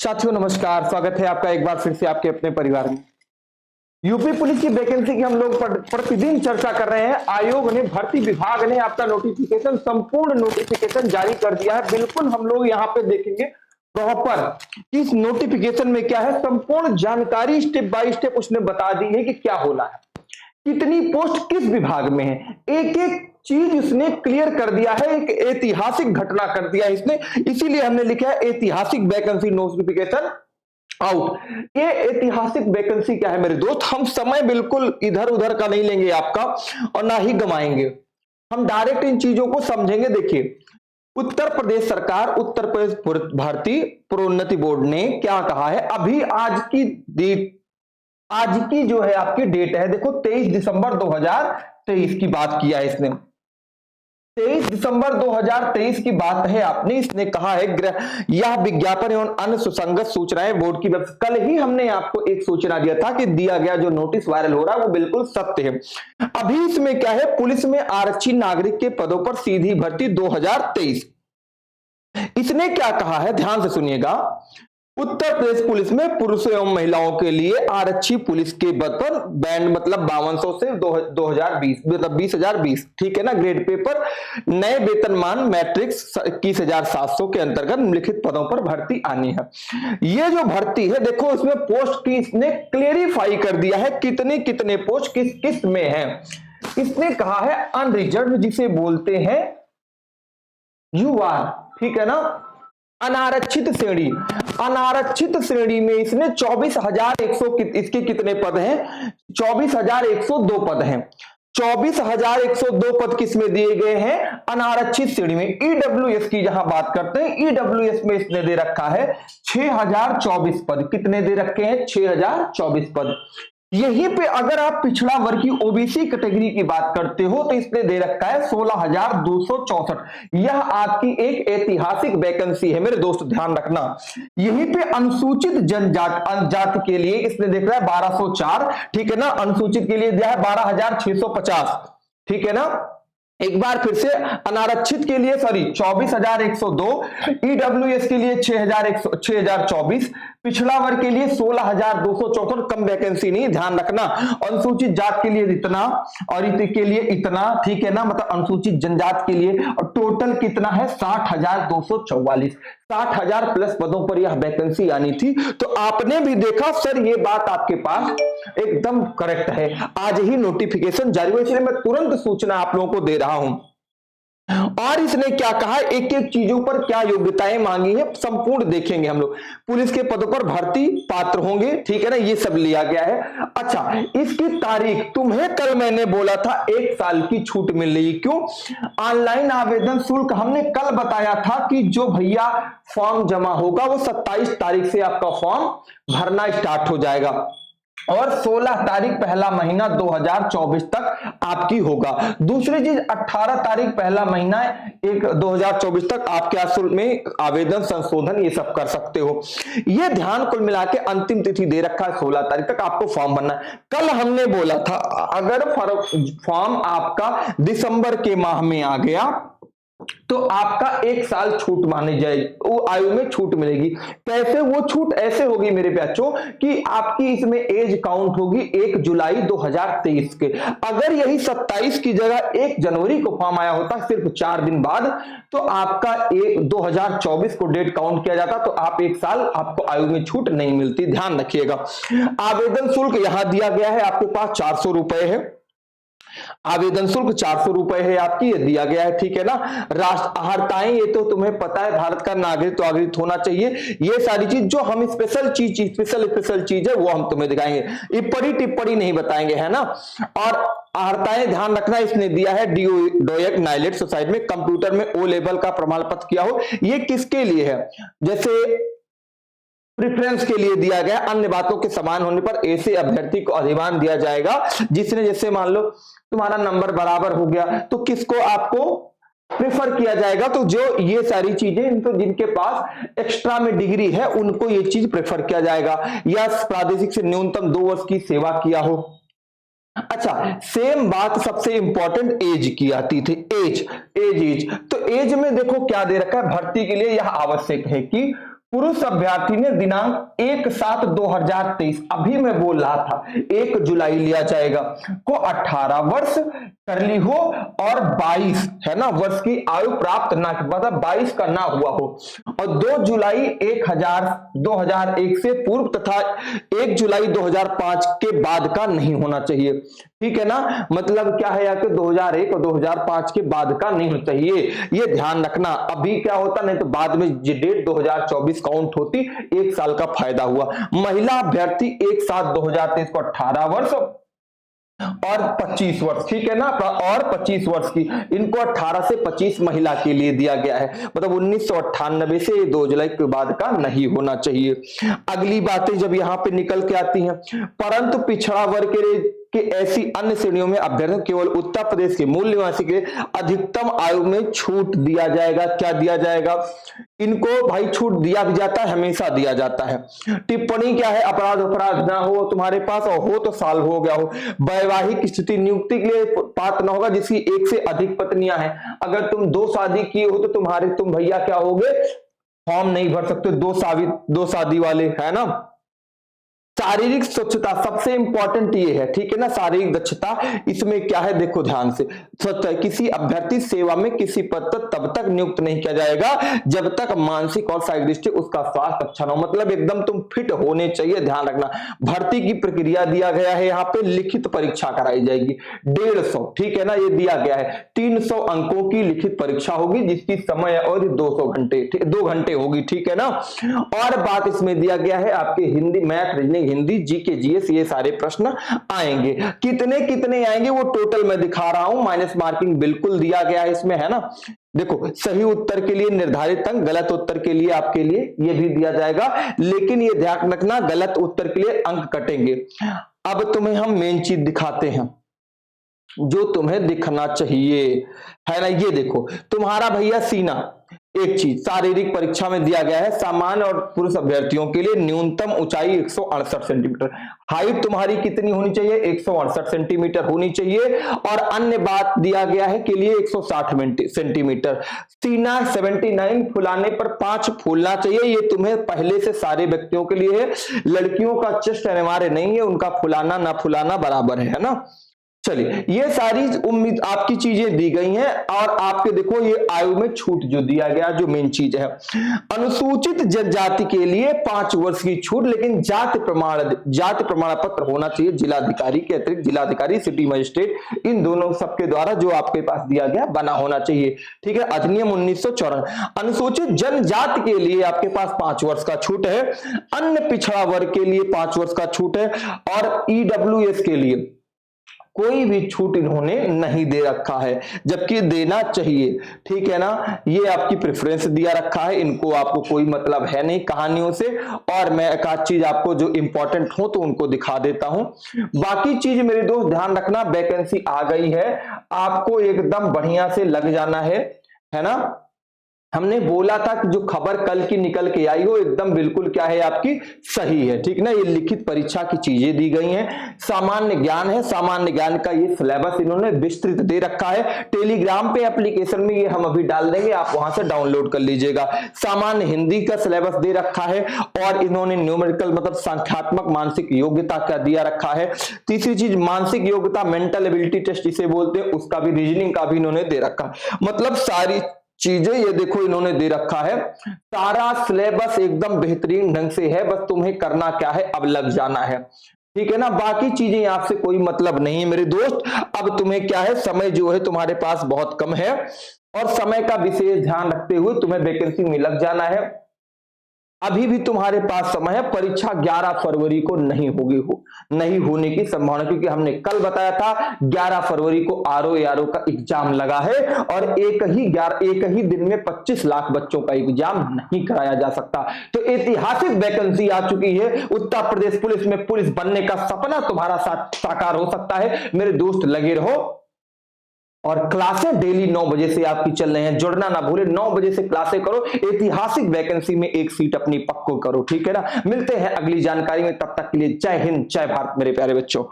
साथियों नमस्कार, स्वागत है आपका एक बार फिर से आपके अपने परिवार में। यूपी पुलिस की वैकेंसी की हम लोग प्रतिदिन चर्चा कर रहे हैं। आयोग ने, भर्ती विभाग ने आपका नोटिफिकेशन, संपूर्ण नोटिफिकेशन जारी कर दिया है। बिल्कुल हम लोग यहाँ पे देखेंगे प्रॉपर इस नोटिफिकेशन में क्या है, संपूर्ण जानकारी स्टेप बाय स्टेप उसने बता दी है कि क्या होना है, कितनी पोस्ट किस विभाग में है, एक एक चीज उसने क्लियर कर दिया है। एक ऐतिहासिक घटना कर दिया है इसने, इसीलिए हमने लिखा है ऐतिहासिक वैकेंसी नोटिफिकेशन आउट। ये ऐतिहासिक वैकेंसी क्या है मेरे दोस्त, हम समय बिल्कुल इधर उधर का नहीं लेंगे आपका और ना ही गमाएंगे, हम डायरेक्ट इन चीजों को समझेंगे। देखिए, उत्तर प्रदेश सरकार, उत्तर प्रदेश भर्ती प्रोन्नति बोर्ड ने क्या कहा है, अभी आज की जो है आपकी डेट है, देखो 23 दिसंबर 2023 की बात किया है इसने। 23 दिसंबर 2023 की बात है आपने, इसने कहा है यह विज्ञापन एवं अन्य सुसंगत सूचनाएं बोर्ड की वेबसाइट। कल ही हमने आपको एक सूचना दिया था कि दिया गया जो नोटिस वायरल हो रहा है वो बिल्कुल सत्य है। अभी इसमें क्या है, पुलिस में आरक्षित नागरिक के पदों पर सीधी भर्ती 2023। इसने क्या कहा है, ध्यान से सुनिएगा। उत्तर प्रदेश पुलिस में पुरुषों एवं महिलाओं के लिए आरक्षित पुलिस के पद पर बैंड मतलब 5200 से 2020 मतलब 20,020, ठीक है ना। ग्रेड पेपर, नए वेतनमान मैट्रिक्स 21,700 के अंतर्गत निम्नलिखित पदों पर भर्ती आनी है। ये जो भर्ती है देखो, इसमें पोस्ट की इसने क्लेरिफाई कर दिया है, कितने कितने पोस्ट किस किस में है। इसने कहा है अनरिजर्व, जिसे बोलते हैं यूआर, ठीक है ना। अनारक्षित श्रेणी, अनारक्षित श्रेणी में इसने 24,100 इसके कितने पद हैं, 24,102 पद हैं। 24,102 पद किसमें दिए गए हैं, अनारक्षित श्रेणी में। ईडब्ल्यूएस की जहां बात करते हैं, ईडब्ल्यूएस में इसने दे रखा है 6,024 पद। कितने दे रखे हैं, 6,024 पद। यहीं पे अगर आप पिछड़ा वर्ग की ओबीसी कैटेगरी की बात करते हो तो इसने दे रखा है 16,264। यह आपकी एक ऐतिहासिक वैकेंसी है मेरे दोस्त, ध्यान रखना। यहीं पे अनुसूचित जनजाति के लिए इसने देख रहा है 1,204, ठीक है ना। अनुसूचित के लिए दिया है 12,650, ठीक है ना। एक बार फिर से, अनारक्षित के लिए 24,102, ईडब्ल्यूएस के लिए 6,024, पिछड़ा वर्ग के लिए 16,264, कम वैकेंसी नहीं, ध्यान रखना। अनुसूचित जात के लिए इतना और के लिए इतना, ठीक है ना, मतलब अनुसूचित जनजाति के लिए। और टोटल कितना है, 60,244, 60,000 प्लस पदों पर यह वैकेंसी आनी थी। तो आपने भी देखा सर, ये बात आपके पास एकदम करेक्ट है। आज ही नोटिफिकेशन जारी हुआ, इसलिए मैं तुरंत सूचना आप लोगों को दे रहा हूं। और इसने क्या कहा, एक एक चीजों पर क्या योग्यताएं मांगी है, संपूर्ण देखेंगे हम लोग। पुलिस के पदों पर भर्ती पात्र होंगे, ठीक है ना, ये सब लिया गया है। अच्छा, इसकी तारीख, तुम्हें कल मैंने बोला था 1 साल की छूट मिल रही, क्यों? ऑनलाइन आवेदन शुल्क हमने कल बताया था कि जो भैया फॉर्म जमा होगा वो 27 तारीख से आपका फॉर्म भरना स्टार्ट हो जाएगा और 16 तारीख पहला महीना 2024 तक आपकी होगा। दूसरी चीज, 18 तारीख पहला महीना 2024 तक आपके शुल्क में आवेदन संशोधन ये सब कर सकते हो। ये ध्यान कुल मिला के अंतिम तिथि दे रखा है 16 तारीख तक आपको फॉर्म भरना है। कल हमने बोला था अगर फॉर्म आपका दिसंबर के माह में आ गया तो आपका 1 साल छूट मानी जाएगी, वो आयु में छूट मिलेगी। कैसे वो छूट ऐसे होगी मेरे बच्चों कि आपकी इसमें एज काउंट होगी 1 जुलाई 2023 के। अगर यही 27 की जगह 1 जनवरी को फॉर्म आया होता सिर्फ 4 दिन बाद, तो आपका 2024 को डेट काउंट किया जाता, तो आप 1 साल आपको आयु में छूट नहीं मिलती, ध्यान रखिएगा। आवेदन शुल्क यहां दिया गया है आपके पास 400 रुपए है। आवेदन शुल्क 400 रुपए है आपकी, ये दिया गया है, ठीक है ना। राष्ट्रीयताएं, ये तो तुम्हें पता है, भारत का नागरिक तो नागरिक होना चाहिए। ये सारी चीज जो हम स्पेशल चीज है वो हम तुम्हें दिखाएंगे, टिप्पणी नहीं बताएंगे, है ना। और अर्हताएं ध्यान रखना, इसने दिया है डोएक नाइलेट सोसाइटी में कंप्यूटर में O लेवल का प्रमाण पत्र किया हो। ये किसके लिए है, जैसे प्रेफरेंस के लिए दिया गया। अन्य बातों के समान होने पर ऐसे अभ्यर्थी को अधिमान दिया जाएगा जिसने, जैसे मान लो तुम्हारा नंबर बराबर हो गया तो किसको आपको प्रेफर किया जाएगा। तो जो ये सारी चीजें, तो जिनके पास एक्स्ट्रा में डिग्री है उनको ये चीज प्रेफर किया जाएगा, या प्रादेशिक से न्यूनतम 2 वर्ष की सेवा किया हो। अच्छा, सेम बात सबसे इंपॉर्टेंट एज की आती थी, एज। तो एज में देखो क्या दे रखा है, भर्ती के लिए यह आवश्यक है कि पुरुष अभ्यर्थी ने दिनांक 1/7/2023, अभी मैं बोल रहा था 1 जुलाई लिया जाएगा, को 18 वर्ष कर ली हो और 22 है ना वर्ष की आयु प्राप्त ना, मतलब 22 का ना हुआ हो, और 2 जुलाई 2001 से पूर्व तथा 1 जुलाई 2005 के बाद का नहीं होना चाहिए। ठीक है ना, मतलब क्या है आपके 2001 और 2005 के बाद का नहीं होना चाहिए, ये ध्यान रखना। अभी क्या होता, नहीं तो बाद में डेट 2024 काउंट होती, 1 साल का फायदा हुआ। महिला अभ्यर्थी 1/7/2023 को 18 वर्ष और 25 वर्ष, ठीक है ना, और 25 वर्ष की, इनको 18 से 25 महिला के लिए दिया गया है, मतलब 1998 से 2 जुलाई के बाद का नहीं होना चाहिए। अगली बातें जब यहाँ पे निकल के आती हैं, परंतु पिछड़ा वर्ग के ऐसी अन्य श्रेणियों में अभ्यर्थियों केवल उत्तर प्रदेश के मूल निवासी के अधिकतम आयु में छूट दिया जाएगा। क्या दिया जाएगा? इनको भाई छूट दिया भी जाता है, हमेशा दिया जाता है। टिप्पणी क्या है? अपराध ना हो तुम्हारे पास, और हो तो साल हो गया हो। वैवाहिक स्थिति नियुक्ति के लिए पात्र न होगा जिसकी 1 से अधिक पत्नियां हैं। अगर तुम 2 शादी किए हो तो तुम भैया क्या होगे, फॉर्म नहीं भर सकते, 2 शादी वाले, है ना। शारीरिक स्वच्छता सबसे इंपॉर्टेंट ये है, ठीक है ना, शारीरिक दक्षता। इसमें क्या है, देखो ध्यान से, स्वच्छ किसी अभ्यर्थी सेवा में किसी पद पर तब तक नियुक्त नहीं किया जाएगा जब तक मानसिक और शारीरिक दृष्टि उसका स्वास्थ्य अच्छा ना हो, मतलब एकदम तुम फिट होने चाहिए, ध्यान रखना। भर्ती की प्रक्रिया दिया गया है, यहाँ पे लिखित परीक्षा कराई जाएगी 150, ठीक है ना, ये दिया गया है 300 अंकों की लिखित परीक्षा होगी जिसकी समय अवधि 200 घंटे, 2 घंटे होगी, ठीक है ना। और बात इसमें दिया गया है आपके Hindi, math, reasoning, Hindi, GK, GS, ये सारे प्रश्न आएंगे। कितने कितने आएंगे वो टोटल मैं दिखा रहा हूं, माइनस मार्किंग बिल्कुल दिया गया है इसमें, है ना। देखो, सही उत्तर के लिए निर्धारित अंक, गलत उत्तर के लिए आपके लिए ये भी दिया जाएगा, लेकिन ये ध्यान रखना गलत उत्तर के लिए अंक कटेंगे। अब तुम्हें हम मेन चीज दिखाते हैं जो तुम्हें दिखना चाहिए, है ना। ये देखो तुम्हारा भैया सीना, एक चीज शारीरिक परीक्षा में दिया गया है, सामान्य और पुरुष अभ्यर्थियों के लिए न्यूनतम ऊंचाई 168 सेंटीमीटर, हाइट तुम्हारी कितनी होनी चाहिए, 168 सेंटीमीटर होनी चाहिए, और अन्य बात दिया गया है के लिए 160 सेंटीमीटर। सीना 79, फुलाने पर 5 फूलना चाहिए, ये तुम्हें पहले से सारे व्यक्तियों के लिए है। लड़कियों का चेस्ट अनिवार्य नहीं है, उनका फुलाना ना फुलाना बराबर है ना। चलिए, ये सारी उम्मीद आपकी चीजें दी गई हैं, और आपके देखो ये आयु में छूट जो दिया गया, जो मेन चीज है, अनुसूचित जनजाति के लिए 5 वर्ष की छूट, लेकिन जाति प्रमाण पत्र होना चाहिए जिलाधिकारी के अतिरिक्त, जिलाधिकारी, सिटी मजिस्ट्रेट, इन दोनों सबके द्वारा जो आपके पास दिया गया बना होना चाहिए, ठीक है। अधिनियम 1954। अनुसूचित जनजाति के लिए आपके पास 5 वर्ष का छूट है, अन्य पिछड़ा वर्ग के लिए 5 वर्ष का छूट है, और ईडब्ल्यूएस के लिए कोई भी छूट इन्होंने नहीं दे रखा है, जबकि देना चाहिए, ठीक है ना। ये आपकी प्रेफरेंस दिया रखा है, इनको आपको कोई मतलब है नहीं कहानियों से, और मैं एक आध चीज आपको जो इंपॉर्टेंट हो तो उनको दिखा देता हूं। बाकी चीज मेरे दोस्त ध्यान रखना, वैकेंसी आ गई है, आपको एकदम बढ़िया से लग जाना है ना। हमने बोला था कि जो खबर कल की निकल के आई हो एकदम बिल्कुल क्या है आपकी सही है, ठीक ना। ये लिखित परीक्षा की चीजें दी गई हैं, सामान्य ज्ञान है, सामान्य ज्ञान का ये सिलेबस इन्होंने विस्तृत दे रखा है। टेलीग्राम पे एप्लीकेशन में ये हम अभी डाल देंगे, आप वहां से डाउनलोड कर लीजिएगा। सामान्य हिंदी का सिलेबस दे रखा है, और इन्होंने न्यूमेरिकल मतलब संख्यात्मक मानसिक योग्यता का दिया रखा है। तीसरी चीज मानसिक योग्यता, मेंटल एबिलिटी टेस्ट जिसे बोलते हैं, उसका भी, रीजनिंग का भी इन्होंने दे रखा है। मतलब सारी चीजें ये देखो इन्होंने दे रखा है, सारा सिलेबस एकदम बेहतरीन ढंग से है, बस तुम्हें करना क्या है, अब लग जाना है, ठीक है ना। बाकी चीजें आपसे कोई मतलब नहीं है मेरे दोस्त। अब तुम्हें क्या है, समय जो है तुम्हारे पास बहुत कम है, और समय का विशेष ध्यान रखते हुए तुम्हें वैकेंसी में लग जाना है। अभी भी तुम्हारे पास समय है, परीक्षा 11 फरवरी को नहीं होने की संभावना, क्योंकि हमने कल बताया था 11 फरवरी को आरओ का एग्जाम लगा है, और एक ही दिन में 25 लाख बच्चों का एग्जाम नहीं कराया जा सकता। तो ऐतिहासिक वैकेंसी आ चुकी है, उत्तर प्रदेश पुलिस में पुलिस बनने का सपना तुम्हारा साकार हो सकता है मेरे दोस्त, लगे रहो। और क्लासें डेली 9 बजे से आपकी चल रही हैं, जुड़ना ना भूले, 9 बजे से क्लासें करो, ऐतिहासिक वैकेंसी में एक सीट अपनी पक्को करो, ठीक है ना। मिलते हैं अगली जानकारी में, तब तक के लिए जय हिंद, जय भारत मेरे प्यारे बच्चों।